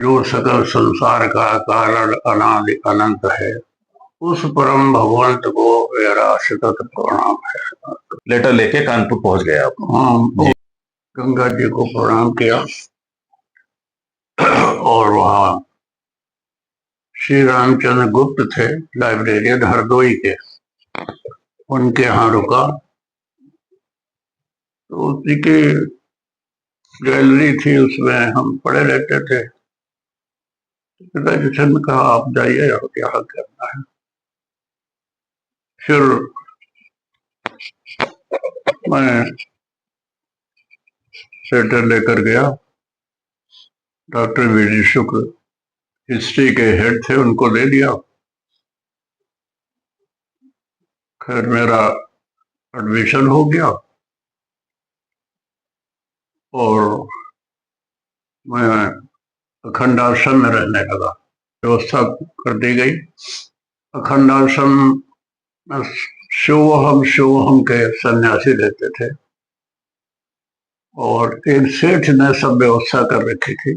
जो सकल संसार का कारण अनादि अनंत है, उस परम भगवंत को मेरा सतत प्रणाम है। लेटर लेके कानपुर पहुंच गए आप? हाँ, गंगा जी को प्रणाम किया और वहाँ श्री रामचंद्र गुप्त थे, लाइब्रेरियन हरदोई के, उनके यहाँ रुका। तो उसी की गैलरी थी, उसमें हम पढ़े रहते थे। पिताजी से ने कहा आप जाइए, यहाँ करना है। फिर मैं लेटर लेकर गया। डॉक्टर वीडी शुक्ल हिस्ट्री के हेड थे, उनको दे दिया। खैर मेरा एडमिशन हो गया और मैं अखंड आश्रम में रहने लगा। व्यवस्था कर दी गई। अखंड आश्रम में शिवोहम के सन्यासी रहते थे और एक सेठ ने सब व्यवस्था कर रखी थी।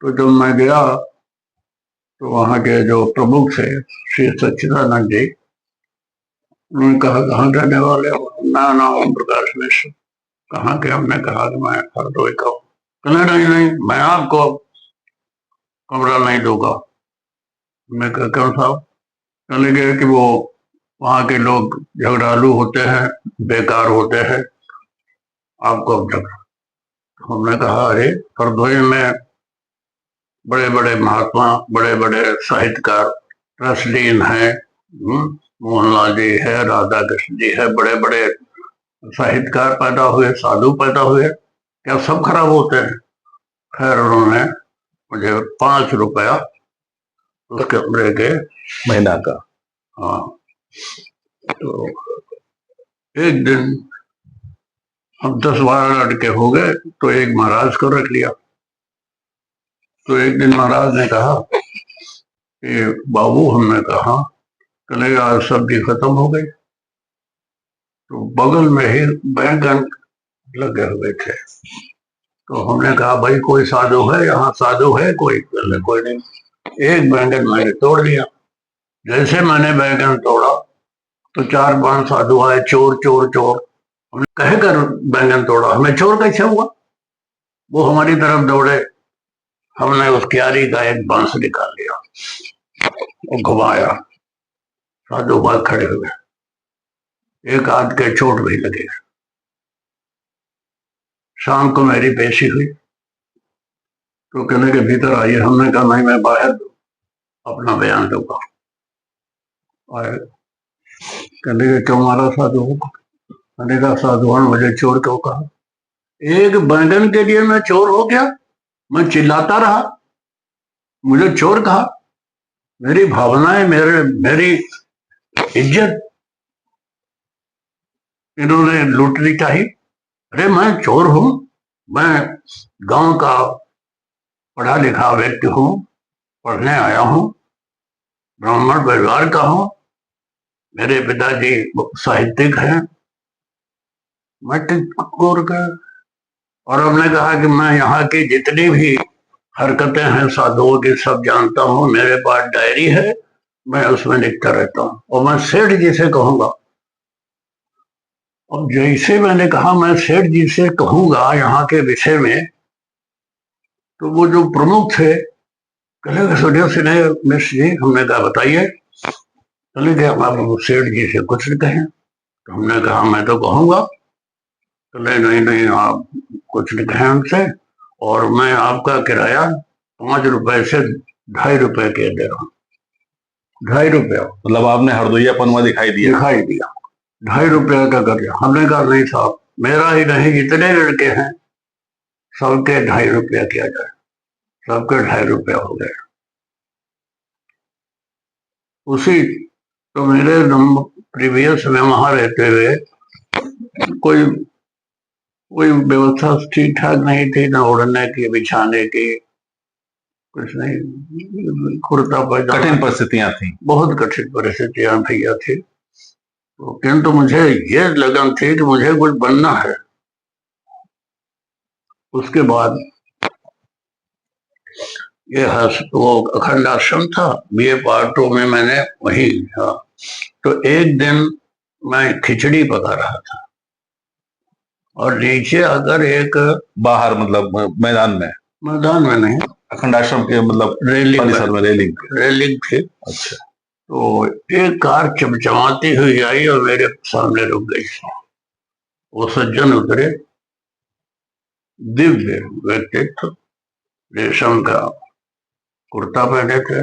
तो जब मैं गया तो वहाँ के जो प्रमुख थे श्री सच्चिदानंद जी, उन्होंने कहा कहाँ रहने वाले हो? नाम ओम प्रकाश मिश्र। कहाँ के? हमने कहा कि मैं हरदोई का हूँ। कहने नहीं नहीं, मैं आपको कमरा नहीं दूंगा। मैं कहा क्यों साहब? कहने लगे कि वो वहाँ के लोग झगड़ालू होते हैं, बेकार होते हैं, आपको अब झगड़ा। हमने कहा अरे हरदोई में बड़े बड़े महात्मा, बड़े बड़े साहित्यकार, रसलीन है, मोहनलाल जी है, राधा कृष्ण जी है, बड़े बड़े साहित्यकार पैदा हुए, साधु पैदा हुए, क्या सब खराब होते हैं? खैर उन्होंने मुझे 5 रुपया उस कमरे के महीना का। हाँ। तो एक दिन हम 10-12 लड़के हो गए, तो एक महाराज को रख लिया। तो एक दिन महाराज ने कहा कि बाबू, हमने कहा कहने आज सब्जी खत्म हो गई। तो बगल में ही बैंगन लगे हुए थे। तो हमने कहा भाई कोई साधु है यहाँ? साधु है कोई? कोई नहीं। एक बैंगन मैंने तोड़ दिया। जैसे मैंने बैंगन तोड़ा तो 4-5 साधु आए, चोर चोर चोर। हमने कहकर बैंगन तोड़ा, हमें चोर कैसे हुआ? वो हमारी तरफ दौड़े। हमने उस क्यारी का एक बांस निकाल लिया और घुमाया। साधु भाग खड़े हुए, एक आध के चोट भी लगे। शाम को मेरी पेशी हुई तो कहने के भीतर आइए। हमने कहा नहीं, मैं बाहर अपना बयान दूंगा। आए, कहने के क्यों मारा साधु को? मैंने कहा साधुआन मुझे चोर क्यों कहा? एक बैंगन के लिए मैं चोर हो गया? मैं चिल्लाता रहा, मुझे चोर कहा? मेरी भावनाएं, मेरी इज्जत इन्होंने लूट ली चाहिए। अरे मैं चोर हूं, मैं गांव का पढ़ा लिखा व्यक्ति हूं, पढ़ने आया हूं, ब्राह्मण परिवार का हूं, मेरे पिताजी साहित्यिक हैं, मैं चोर का? और हमने कहा कि मैं यहाँ की जितनी भी हरकतें हैं साधुओं की सब जानता हूँ, मेरे पास डायरी है, मैं उसमें लिखता रहता हूँ और मैं सेठ जी से कहूंगा। अब जैसे मैंने कहा मैं सेठ जी से कहूंगा यहाँ के विषय में, तो वो जो प्रमुख थे कहेगा सूर्य सिन्हा मिश्र जी। हमने कहा बताइए। चले गए, आप सेठ जी से कुछ नहीं कहें। तो हमने कहा मैं तो कहूंगा। चले नहीं नहीं, आप कुछ नहीं कहें हमसे, और मैं आपका किराया 5 रुपए से 2.5 रुपए के दे रहा हूँ। 2.5 रुपया मतलब आपने हरदोईयापन दिखाई दिया? दिखाई दिया। 2.5 रुपया का कर दिया। हमने कहा नहीं साहब, मेरा ही नहीं जितने लड़के हैं सबके 2.5 रुपया किया जाए। सबके 2.5 रुपया हो गए। उसी तो मेरे प्रीवियस में वहां रहते हुए कोई कोई व्यवस्था ठीक ठाक नहीं थी, ना उड़ने की, बिछाने की, कुछ नहीं। कुर्ता पैजामा, कठिन परिस्थितियां थी, बहुत कठिन परिस्थितियां भैया थी। तो किंतु मुझे ये लगन थी कि मुझे कुछ बनना है। उसके बाद ये वो अखंड आश्रम था, बीए पार्ट 2 में मैंने वही था। तो एक दिन मैं खिचड़ी पका रहा था और नीचे आकर एक, बाहर मतलब मैदान में, मैदान में नहीं, अखंड आश्रम के मतलब रेलिंग परिसर में, रेलिंग पे। रेलिंग थी। अच्छा। तो एक कार चमचमाती हुई आई और मेरे सामने रुक गई। वो सज्जन उतरे, दिव्य व्यक्तित्व, रेशम का कुर्ता पहने थे,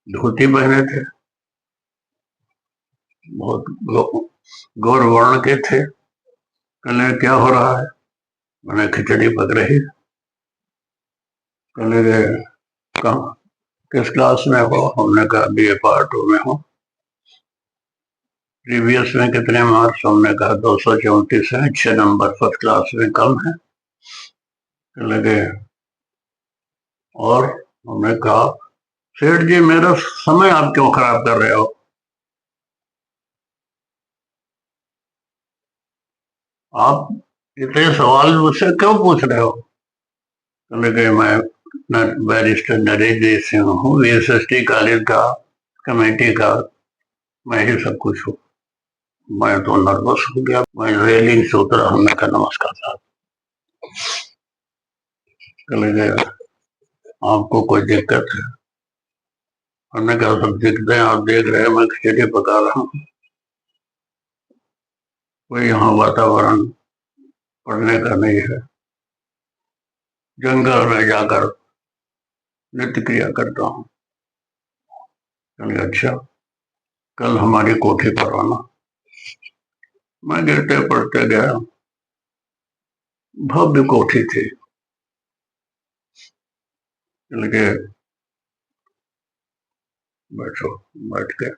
धोती पहने थे, बहुत गौर वर्ण के थे। कहने क्या हो रहा है? मैंने खिचड़ी पक रही। कहने गए कहाँ, किस क्लास में हो? हमने कहा बीए पार्ट 2 में हो। प्रीवियस में कितने मार्क्स? हमने कहा 234 है, 6 नंबर फर्स्ट क्लास में कम है। कहने गए और? हमने कहा सेठ जी मेरा समय आप क्यों खराब कर रहे हो? आप इतने सवाल मुझसे क्यों पूछ रहे हो? कहने गए मैं बैरिस्टर नरेंद्र सिंह हूँ, वीएसएसटी कॉलेज का कमेटी का मैं ही सब कुछ हूँ। मैं तो नर्वस हो गया, मैं रेलिंग से उतरा। हमने कहा नमस्कार साहब। कहने गए आपको कोई दिक्कत है? हमने कहा सब दिक्कतें आप देख रहे हैं, मैं खिचड़ी पका रहा हूँ। कोई यहाँ वातावरण पढ़ने का नहीं है, जंगल में जाकर नित्य क्रिया करता हूँ। अच्छा, कल हमारी कोठी पर आना। मैं गिरते पड़ते गया। भव्य कोठी थी। लगे बैठो, बैठ के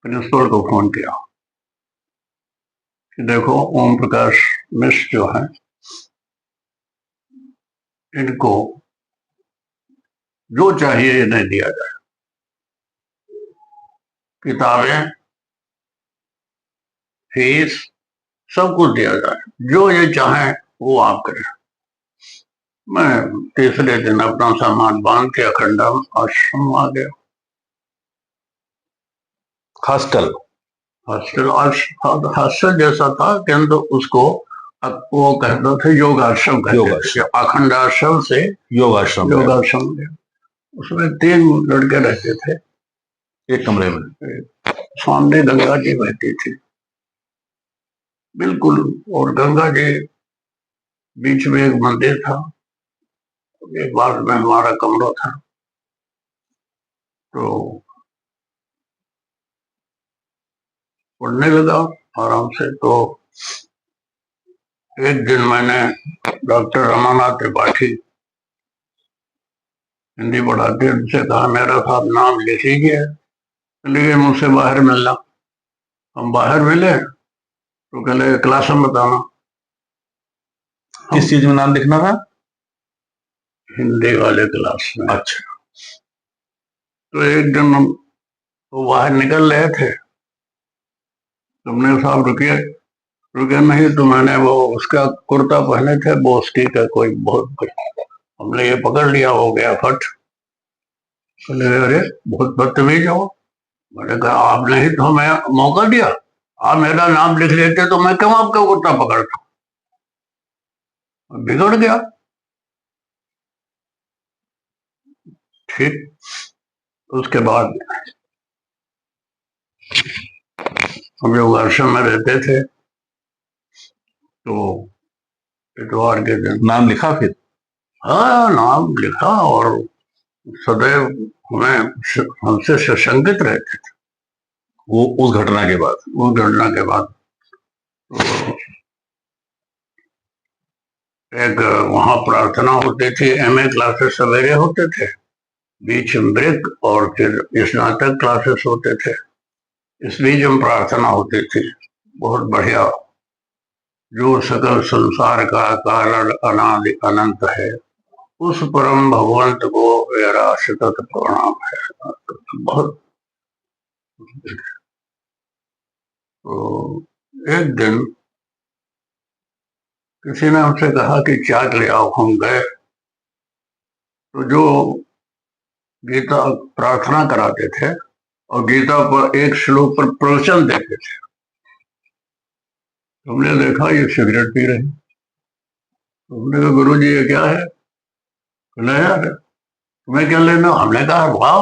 प्रिंसिपल को फोन किया कि देखो ओम प्रकाश मिश्र जो है, इनको जो चाहिए इन्हें दिया जाए, किताबें, फीस, सब कुछ दिया जाए, जो ये चाहे वो आप करें। मैं तीसरे दिन अपना सामान बांध के अखंड आश्रम आ गया। हॉस्टल, हॉस्टल हॉस्टल जैसा था, किंतु उसको वो कहते थे योगाश्रम, कहते थे। अखंड आश्रम से योगाश्रम, योगाश्रम। उसमें 3 लड़के रहते थे एक कमरे में। सामने गंगा जी बहती थी बिल्कुल, और गंगा जी बीच में एक मंदिर था। एक बार में हमारा कमरा था, तो पढ़ने लगा आराम से। तो एक दिन मैंने डॉक्टर रमानाथ त्रिपाठी हिंदी पढ़ाते, उनसे कहा मेरा साहब नाम लिख लीजिए, लेकिन मुझसे बाहर मिलना। हम बाहर मिले तो कहले क्लास में बताना। किस चीज में नाम लिखना था? हिंदी वाले क्लास में। अच्छा। तो एक दिन हम तो बाहर निकल रहे थे, तुमने साहब रुकिए, रुके नहीं तो मैंने वो उसका कुर्ता पहने थे बोस्टी का, कोई बहुत कुछ, हमने ये पकड़ लिया, हो गया फट। बोले अरे बहुत बदतमीज हो। मैंने कहा आपने ही तो हमें मौका दिया, आप मेरा नाम लिख लेते तो मैं क्यों आपका कुर्ता पकड़ता? बिगड़ गया। ठीक, उसके बाद हम लोग आश्रम में रहते थे, तो इतवार के दिन नाम लिखा फिर? हाँ नाम लिखा, और सदैव हमें हमसे सशंकित रहते थे। वो उस घटना के बाद? उस घटना के बाद तो एक वहाँ प्रार्थना होती थी, एमए क्लासेस सवेरे होते थे, बीच में ब्रेक, और फिर स्नातक क्लासेस होते थे। इस बीच में प्रार्थना होती थी, बहुत बढ़िया। जो सकल संसार का कारण अनादि अनंत है, उस परम भगवंत को मेरा सतत प्रणाम है। बहुत। तो एक दिन किसी ने हमसे कहा कि चाट ले आओ। हम गए, तो जो गीता प्रार्थना कराते थे और गीता पर एक श्लोक पर प्रवचन देते थे, हमने देखा ये सिगरेट पी रहे। हमने कहा गुरु जी ये क्या है? नहीं यार तुम्हें क्या लेना? हमने कहा वाह,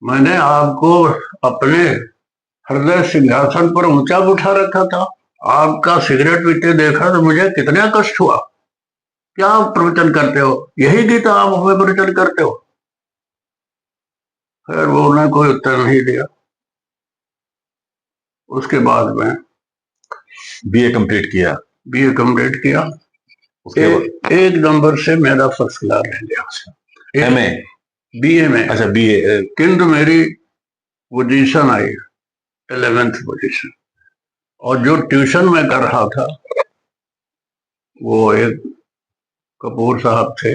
मैंने आपको अपने हृदय सिंहासन पर ऊंचा उठा रखा था, आपका सिगरेट पीते देखा तो मुझे कितना कष्ट हुआ। क्या आप प्रवचन करते हो? यही गीता आप हमें प्रवचन करते हो? खैर वो उन्हें कोई उत्तर नहीं दिया। उसके बाद में बीए कंप्लीट किया। बीए कंप्लीट किया। उसके बाद एक नंबर से मेरा फर्स्ट क्लास रह गया। एमए बीए में। अच्छा बीए। किंतु मेरी पोजीशन आई 11th पोजीशन, और जो ट्यूशन में कर रहा था वो एक कपूर साहब थे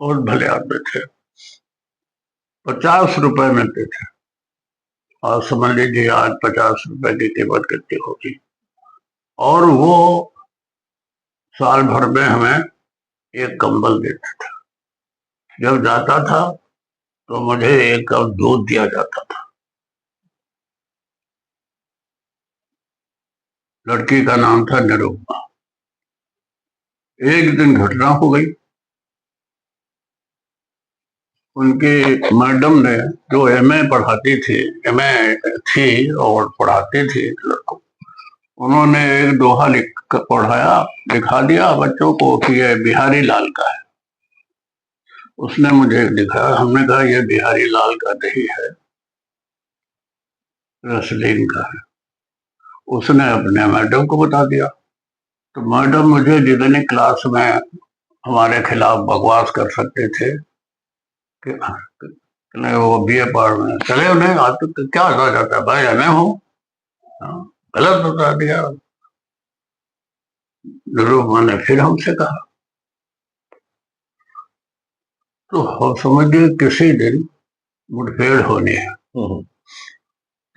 और भले आदमी थे, 50 रुपए मिलते थे। और समझ लीजिए आज 50 रुपए की कीमत कितनी होगी। और वो साल भर में हमें एक कंबल देता था। जब जाता था तो मुझे एक कप दूध दिया जाता था। लड़की का नाम था निरुपमा। एक दिन घटना हो गई, उनके मैडम ने जो एमए पढ़ाती थी, एमए थी और पढ़ाती थी लड़कों, उन्होंने एक दोहा लिखा दिया बच्चों को कि ये बिहारी लाल का है। उसने मुझे लिखा, हमने कहा ये बिहारी लाल का नहीं है, रसलीन का है। उसने अपने मैडम को बता दिया। तो मैडम मुझे जितनी क्लास में हमारे खिलाफ बकवास कर सकते थे कि नहीं वो बीए पढ़ में चले, उन्हें तो क्या हो जाता है भाई, मैं हूँ, गलत बता दिया। निरुपमा ने फिर हमसे कहा, तो हम समझिए किसी दिन मुठभेड़ होनी है।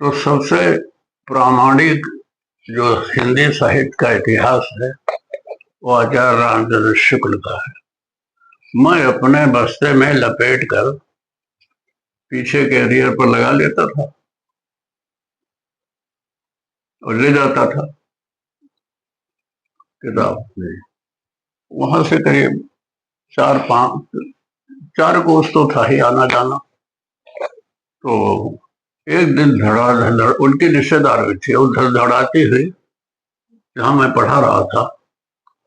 तो सबसे प्रामाणिक जो हिंदी साहित्य का इतिहास है वो आचार्य रामचंद्र शुक्ल का है। मैं अपने बस्ते में लपेट कर पीछे कैरियर पर लगा लेता था और ले जाता था किताब। वहां से करीब 4 कोस तो था ही आना जाना। तो एक दिन धड़ाधड़ उनकी रिश्तेदार हुई थी, वो धड़धड़ाती हुई जहां मैं पढ़ा रहा था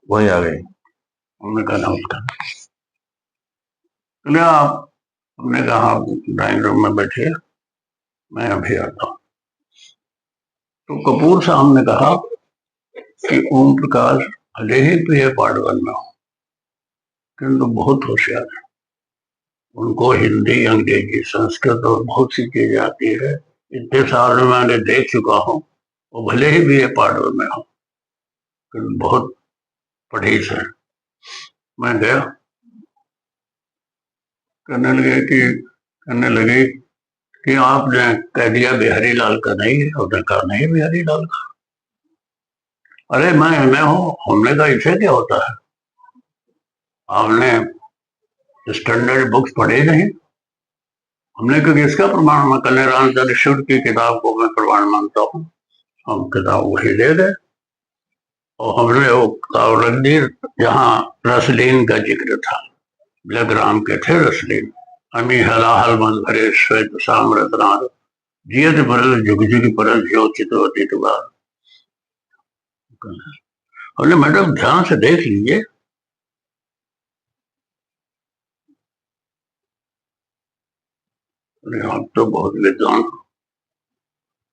वही आ गई। उन्होंने कहा नमस्कार। चलिए आप, हमने कहा आप ड्राइंग रूम में बैठिए, मैं अभी आता हूँ। तो कपूर साहब ने कहा कि ओम प्रकाश भले ही प्रिय पार्डवन में हो किंतु बहुत होशियार है, उनको हिंदी, अंग्रेजी, संस्कृत और बहुत सी चीजें आती है। इतने साल में मैंने देख चुका हूँ, वो भले ही भी पार्डवन में हो किंतु बहुत पढ़ीस है। मैं गया, कहने लगे कि आपने कह दिया बिहारी लाल का नहीं है। उसने कहा नहीं बिहारी लाल का। अरे मैं हूँ। हमने कहा इसे क्या होता है, आपने स्टैंडर्ड बुक्स पढ़े नहीं? हमने कहा इसका प्रमाण? मैं कन्हैया रामचंद्र शुक्ल की किताब को मैं प्रमाण मानता हूँ। हम किताब वही ले गए और हमने वो किताब रख दी जहाँ रसलीन का जिक्र था। बिलग्राम के थे रसलीन। अमी हलाहल मन भरे श्वेत साम्रत नार जियत परल जुग जुग परल जो चित्रवती तुगार। हमने मैडम ध्यान से देख लीजिए, आप तो बहुत विद्वान।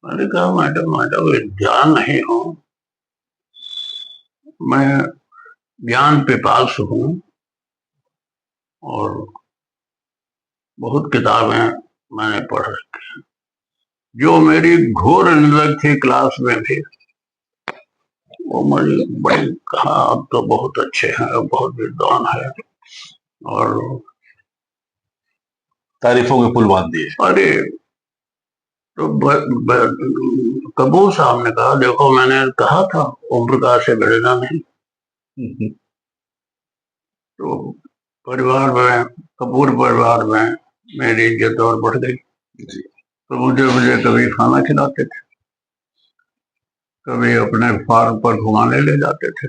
मैंने कहा मैडम विद्वान नहीं हूँ, मैं ज्ञान पिपासु हूँ और बहुत किताबें मैंने पढ़ रखी हैं। जो मेरी घोर निंदक थी क्लास में भी, वो मुझे बड़ी कहा आप तो बहुत अच्छे हैं, बहुत विद्वान है, और तारीफों के पुल बांध दिए। अरे तो कपूर साहब ने कहा देखो मैंने कहा था ओम प्रकाश से भिड़ना नहीं। तो परिवार में, कपूर परिवार में मेरी इज्जत और बढ़ गई। तो मुझे कभी खाना खिलाते थे, कभी अपने फार्म पर घुमाने ले जाते थे।